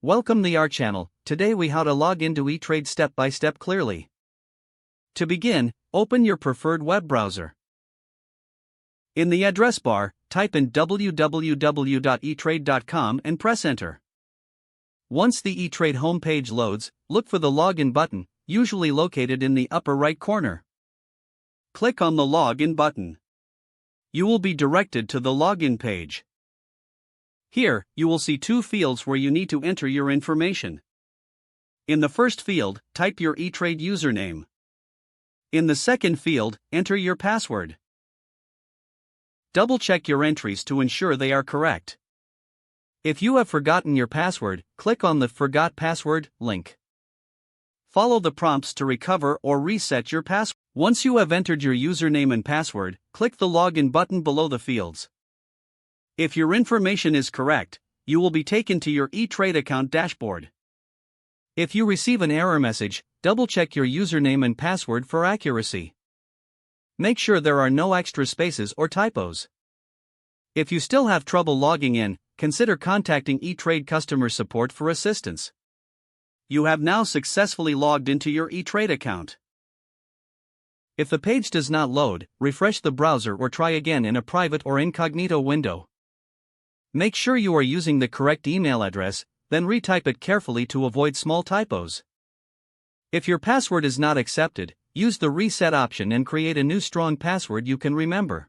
Welcome to our channel. Today we how to log into eTrade step by step clearly. To begin, open your preferred web browser. In the address bar, type in www.etrade.com and press enter. Once the eTrade homepage loads, look for the login button, usually located in the upper right corner. Click on the login button. You will be directed to the login page. Here, you will see two fields where you need to enter your information. In the first field, type your eTrade username. In the second field, enter your password. Double-check your entries to ensure they are correct. If you have forgotten your password, click on the Forgot Password link. Follow the prompts to recover or reset your password. Once you have entered your username and password, click the Login button below the fields. If your information is correct, you will be taken to your eTrade account dashboard. If you receive an error message, double-check your username and password for accuracy. Make sure there are no extra spaces or typos. If you still have trouble logging in, consider contacting eTrade customer support for assistance. You have now successfully logged into your eTrade account. If the page does not load, refresh the browser or try again in a private or incognito window. Make sure you are using the correct email address, then retype it carefully to avoid small typos. If your password is not accepted, use the reset option and create a new strong password you can remember.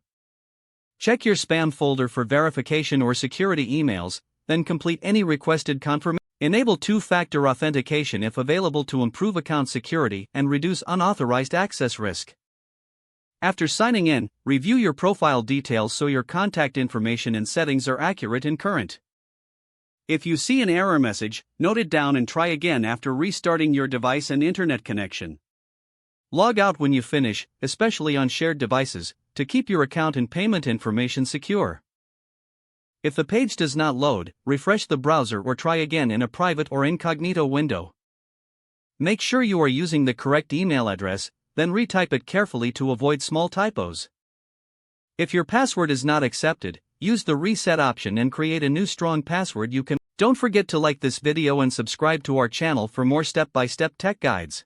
Check your spam folder for verification or security emails, then complete any requested confirmation. Enable two-factor authentication if available to improve account security and reduce unauthorized access risk. After signing in, review your profile details so your contact information and settings are accurate and current. If you see an error message, note it down and try again after restarting your device and internet connection. Log out when you finish, especially on shared devices, to keep your account and payment information secure. If the page does not load, refresh the browser or try again in a private or incognito window. Make sure you are using the correct email address, then retype it carefully to avoid small typos. If your password is not accepted, use the reset option and create a new strong password you can. Don't forget to like this video and subscribe to our channel for more step-by-step tech guides.